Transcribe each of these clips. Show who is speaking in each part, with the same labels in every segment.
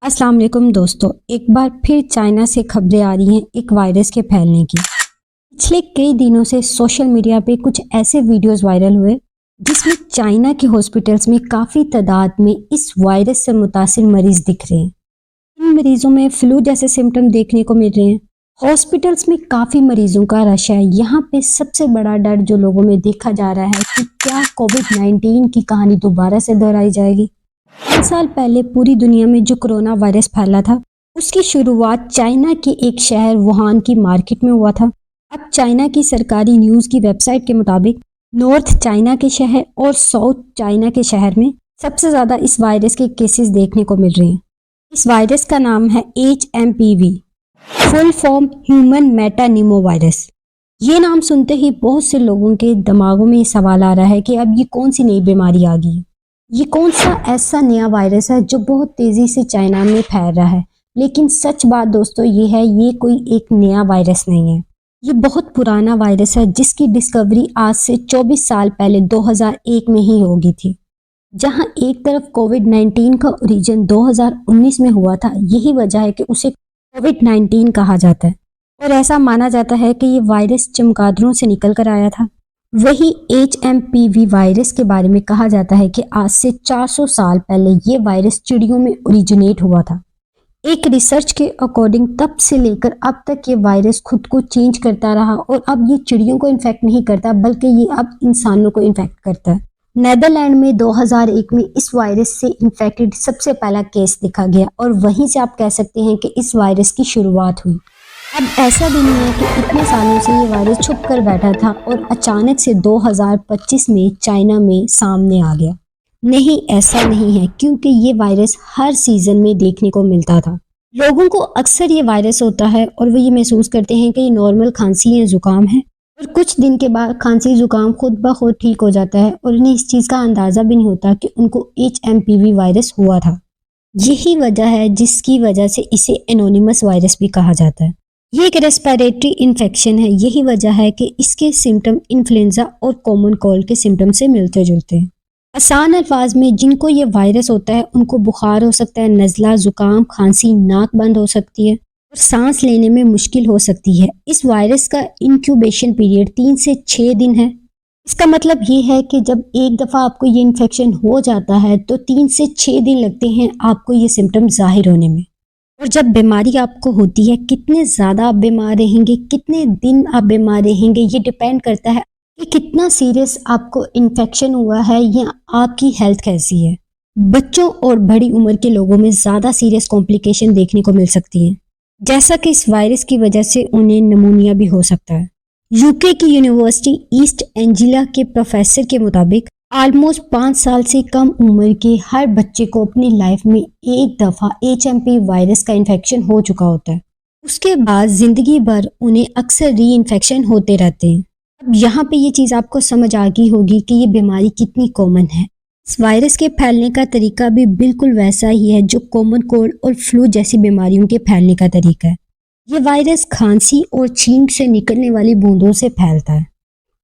Speaker 1: अस्सलाम वालेकुम दोस्तों, एक बार फिर चाइना से खबरें आ रही हैं एक वायरस के फैलने की। पिछले कई दिनों से सोशल मीडिया पे कुछ ऐसे वीडियोस वायरल हुए जिसमें चाइना के हॉस्पिटल्स में काफ़ी तादाद में इस वायरस से मुतासिर मरीज दिख रहे हैं। इन मरीजों में फ्लू जैसे सिम्टम देखने को मिल रहे हैं। हॉस्पिटल्स में काफ़ी मरीजों का रश है। यहाँ पे सबसे बड़ा डर जो लोगों में देखा जा रहा है कि क्या कोविड-19 की कहानी दोबारा से दोहराई जाएगी। 3 साल पहले पूरी दुनिया में जो कोरोना वायरस फैला था, उसकी शुरुआत चाइना के एक शहर वुहान की मार्केट में हुआ था। अब चाइना की सरकारी न्यूज़ की वेबसाइट के मुताबिक नॉर्थ चाइना के शहर और साउथ चाइना के शहर में सबसे ज़्यादा इस वायरस के केसेस देखने को मिल रहे हैं। इस वायरस का नाम है HMPV, full form human metapneumo virus. ये नाम सुनते ही बहुत से लोगों के दिमागों में ये सवाल आ रहा है कि अब ये कौन सी नई बीमारी आ गई है। ये कौन सा ऐसा नया वायरस है जो बहुत तेज़ी से चाइना में फैल रहा है। लेकिन सच बात दोस्तों ये है, ये कोई एक नया वायरस नहीं है। ये बहुत पुराना वायरस है जिसकी डिस्कवरी आज से 24 साल पहले 2001 में ही हो गई थी। जहां एक तरफ कोविड-19 का ओरिजिन 2019 में हुआ था, यही वजह है कि उसे कोविड-19 कहा जाता है और ऐसा माना जाता है कि ये वायरस चमगादड़ों से निकल कर आया था। वही HMPV वायरस के बारे में कहा जाता है कि आज से 400 साल पहले ये वायरस चिड़ियों में ओरिजिनेट हुआ था। एक रिसर्च के अकॉर्डिंग तब से लेकर अब तक ये वायरस खुद को चेंज करता रहा और अब ये चिड़ियों को इन्फेक्ट नहीं करता बल्कि ये अब इंसानों को इन्फेक्ट करता है। नेदरलैंड में 2001 में इस वायरस से इन्फेक्टेड सबसे पहला केस देखा गया और वहीं से आप कह सकते हैं कि इस वायरस की शुरुआत हुई। अब ऐसा भी नहीं है कि इतने सालों से ये वायरस छुप कर बैठा था और अचानक से 2025 में चाइना में सामने आ गया। नहीं, ऐसा नहीं है, क्योंकि ये वायरस हर सीजन में देखने को मिलता था। लोगों को अक्सर ये वायरस होता है और वो ये महसूस करते हैं कि ये नॉर्मल खांसी या जुकाम है और कुछ दिन के बाद खांसी जुकाम खुद ब खुद ठीक हो जाता है और उन्हें इस चीज़ का अंदाज़ा भी नहीं होता कि उनको HMPV वायरस हुआ था। यही वजह है जिसकी वजह से इसे एनोनिमस वायरस भी कहा जाता है। ये एक रेस्पिरेटरी इन्फेक्शन है। यही वजह है कि इसके सिम्टम इन्फ्लुएंजा और कॉमन कोल्ड के सिम्टम से मिलते जुलते हैं। आसान अल्फाज में जिनको ये वायरस होता है उनको बुखार हो सकता है, नज़ला, जुकाम, खांसी, नाक बंद हो सकती है और सांस लेने में मुश्किल हो सकती है। इस वायरस का इंक्यूबेशन पीरियड 3 से 6 दिन है। इसका मतलब ये है कि जब एक दफ़ा आपको ये इन्फेक्शन हो जाता है तो 3 से 6 दिन लगते हैं आपको ये सिम्टम जाहिर होने में। और जब बीमारी आपको होती है, कितने ज़्यादा आप बीमार रहेंगे, कितने दिन आप बीमार रहेंगे, ये डिपेंड करता है कि कितना सीरियस आपको इन्फेक्शन हुआ है या आपकी हेल्थ कैसी है। बच्चों और बड़ी उम्र के लोगों में ज़्यादा सीरियस कॉम्प्लिकेशन देखने को मिल सकती हैं, जैसा कि इस वायरस की वजह से उन्हें निमोनिया भी हो सकता है। यूके की यूनिवर्सिटी ईस्ट एंजिला के प्रोफेसर के मुताबिक ऑलमोस्ट 5 साल से कम उम्र के हर बच्चे को अपनी लाइफ में एक दफ़ा HMP वायरस का इन्फेक्शन हो चुका होता है। उसके बाद ज़िंदगी भर उन्हें अक्सर री इन्फेक्शन होते रहते हैं। अब यहाँ पे ये चीज़ आपको समझ आ गई होगी कि ये बीमारी कितनी कॉमन है। इस वायरस के फैलने का तरीका भी बिल्कुल वैसा ही है जो कॉमन कोल्ड और फ्लू जैसी बीमारियों के फैलने का तरीका है। ये वायरस खांसी और छींक से निकलने वाली बूंदों से फैलता है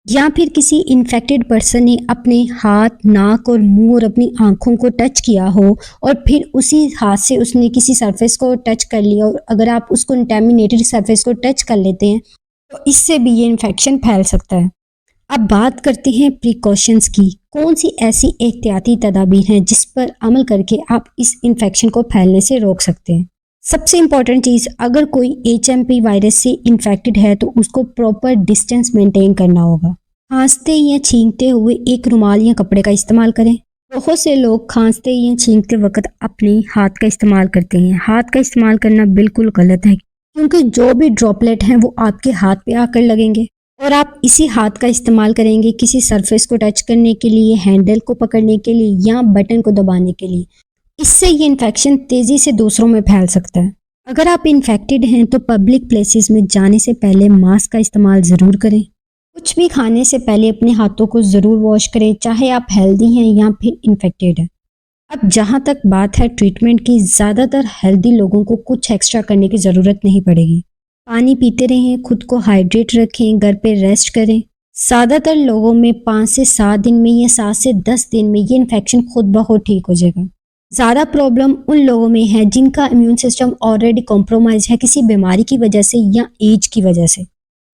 Speaker 1: या फिर किसी इन्फेक्टेड पर्सन ने अपने हाथ, नाक और मुंह और अपनी आंखों को टच किया हो और फिर उसी हाथ से उसने किसी सरफेस को टच कर लिया और अगर आप उस कंटेमिनेटेड सरफेस को टच कर लेते हैं तो इससे भी ये इन्फेक्शन फैल सकता है। अब बात करते हैं प्रिकॉशंस की। कौन सी ऐसी एहतियाती तदाबीर हैं जिस पर अमल करके आप इस इन्फेक्शन को फैलने से रोक सकते हैं। सबसे इम्पॉर्टेंट चीज़, अगर कोई HMP वायरस से इन्फेक्टेड है तो उसको प्रॉपर डिस्टेंस मेंटेन करना होगा। खांसते या छींकते हुए एक रुमाल या कपड़े का इस्तेमाल करें। बहुत से लोग खांसते या छींकते वक्त अपने हाथ का इस्तेमाल करते हैं। हाथ का इस्तेमाल करना बिल्कुल गलत है क्योंकि जो भी ड्रॉपलेट हैं वो आपके हाथ पे आकर लगेंगे और आप इसी हाथ का इस्तेमाल करेंगे किसी सरफेस को टच करने के लिए, हैंडल को पकड़ने के लिए या बटन को दबाने के लिए। इससे ये इन्फेक्शन तेज़ी से दूसरों में फैल सकता है। अगर आप इन्फेक्टेड हैं तो पब्लिक प्लेसेस में जाने से पहले मास्क का इस्तेमाल ज़रूर करें। कुछ भी खाने से पहले अपने हाथों को ज़रूर वॉश करें, चाहे आप हेल्दी हैं या फिर इन्फेक्टेड हैं। अब जहाँ तक बात है ट्रीटमेंट की, ज़्यादातर हेल्दी लोगों को कुछ एक्स्ट्रा करने की ज़रूरत नहीं पड़ेगी। पानी पीते रहें, खुद को हाइड्रेट रखें, घर पे रेस्ट करें। ज़्यादातर लोगों में 5 से 7 दिन में या 7 से 10 दिन में ये इन्फेक्शन खुद ब खुद ठीक हो जाएगा। ज़्यादा प्रॉब्लम उन लोगों में है जिनका इम्यून सिस्टम ऑलरेडी कॉम्प्रोमाइज है किसी बीमारी की वजह से या एज की वजह से।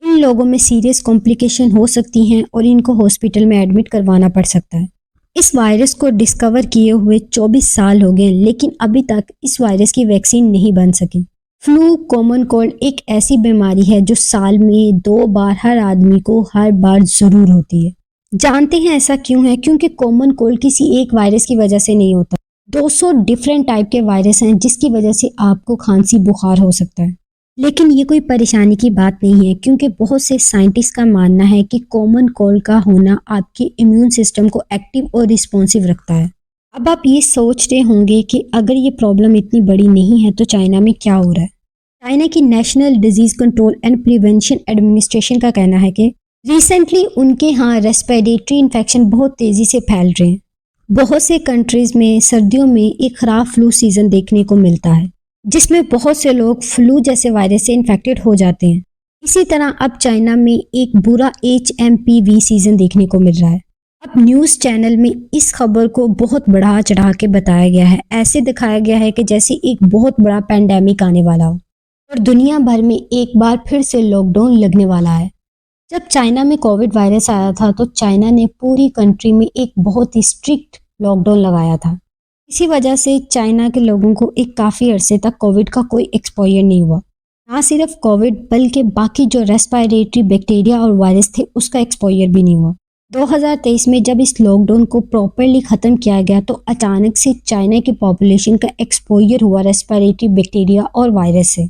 Speaker 1: इन लोगों में सीरियस कॉम्प्लिकेशन हो सकती हैं और इनको हॉस्पिटल में एडमिट करवाना पड़ सकता है। इस वायरस को डिस्कवर किए हुए 24 साल हो गए, लेकिन अभी तक इस वायरस की वैक्सीन नहीं बन सकी। फ्लू कॉमन कोल्ड एक ऐसी बीमारी है जो साल में 2 बार हर आदमी को हर बार ज़रूर होती है। जानते हैं ऐसा क्यों है? क्योंकि कॉमन कोल्ड किसी एक वायरस की वजह से नहीं होता। 200 डिफरेंट टाइप के वायरस हैं जिसकी वजह से आपको खांसी बुखार हो सकता है। लेकिन ये कोई परेशानी की बात नहीं है, क्योंकि बहुत से साइंटिस्ट का मानना है कि कॉमन कोल्ड का होना आपके इम्यून सिस्टम को एक्टिव और रिस्पॉन्सिव रखता है। अब आप ये सोच रहे होंगे कि अगर ये प्रॉब्लम इतनी बड़ी नहीं है तो चाइना में क्या हो रहा है। चाइना की national disease control and prevention administration का कहना है कि रिसेंटली उनके यहाँ रेस्पिरेटरी इन्फेक्शन बहुत तेज़ी से फैल रहे हैं। बहुत से कंट्रीज में सर्दियों में एक खराब फ्लू सीजन देखने को मिलता है जिसमें बहुत से लोग फ्लू जैसे वायरस से इन्फेक्टेड हो जाते हैं। इसी तरह अब चाइना में एक बुरा HMPV सीजन देखने को मिल रहा है। अब न्यूज़ चैनल में इस खबर को बहुत बढ़ा चढ़ा के बताया गया है। ऐसे दिखाया गया है कि जैसे एक बहुत बड़ा पैंडेमिक आने वाला हो और दुनिया भर में एक बार फिर से लॉकडाउन लगने वाला है। जब चाइना में कोविड वायरस आया था तो चाइना ने पूरी कंट्री में एक बहुत ही स्ट्रिक्ट लॉकडाउन लगाया था। इसी वजह से चाइना के लोगों को एक काफ़ी अरसे तक कोविड का कोई एक्सपोजर नहीं हुआ। ना सिर्फ कोविड बल्कि बाकी जो रेस्पिरेटरी बैक्टीरिया और वायरस थे उसका एक्सपोजर भी नहीं हुआ। 2023 में जब इस लॉकडाउन को प्रॉपरली ख़त्म किया गया तो अचानक से चाइना की पॉपुलेशन का एक्सपोजर हुआ रेस्पिरेटरी बैक्टीरिया और वायरस से।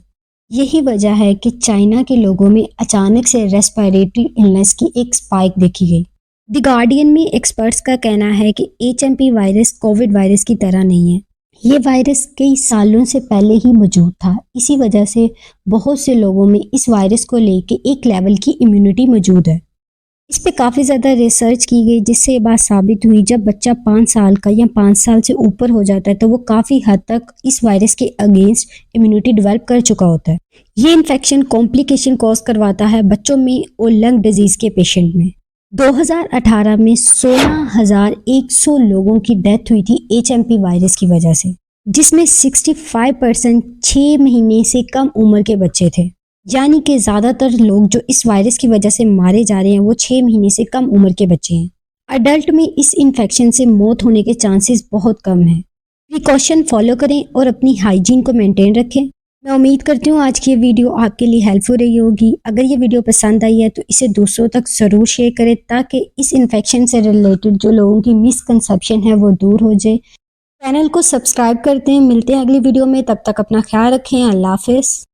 Speaker 1: यही वजह है कि चाइना के लोगों में अचानक से रेस्पिरेटरी इलनेस की एक स्पाइक देखी गई। द गार्डियन में एक्सपर्ट्स का कहना है कि HMP वायरस कोविड वायरस की तरह नहीं है। ये वायरस कई सालों से पहले ही मौजूद था। इसी वजह से बहुत से लोगों में इस वायरस को लेके एक लेवल की इम्यूनिटी मौजूद है। इस पे काफ़ी ज़्यादा रिसर्च की गई जिससे ये बात साबित हुई, जब बच्चा 5 साल का या 5 साल से ऊपर हो जाता है तो वो काफ़ी हद तक इस वायरस के अगेंस्ट इम्यूनिटी डेवलप कर चुका होता है। ये इन्फेक्शन कॉम्प्लिकेशन कॉज करवाता है बच्चों में और लंग डिजीज़ के पेशेंट में। 2018 में 16,100 लोगों की डेथ हुई थी HMP वायरस की वजह से, जिसमें 65% 6 महीने से कम उम्र के बच्चे थे। यानी कि ज़्यादातर लोग जो इस वायरस की वजह से मारे जा रहे हैं वो 6 महीने से कम उम्र के बच्चे हैं। अडल्ट में इस इन्फेक्शन से मौत होने के चांसेस बहुत कम हैं। प्रिकॉशन फॉलो करें और अपनी हाइजीन को मेंटेन रखें। मैं उम्मीद करती हूँ आज की ये वीडियो आपके लिए हेल्पफुल रही होगी। अगर ये वीडियो पसंद आई है तो इसे दूसरों तक ज़रूर शेयर करें ताकि इस इन्फेक्शन से रिलेटेड जो लोगों की मिसकंसेप्शन है वो दूर हो जाए। चैनल को सब्सक्राइब करते हैं। मिलते हैं अगली वीडियो में, तब तक अपना ख्याल रखें। अल्लाह हाफिज़।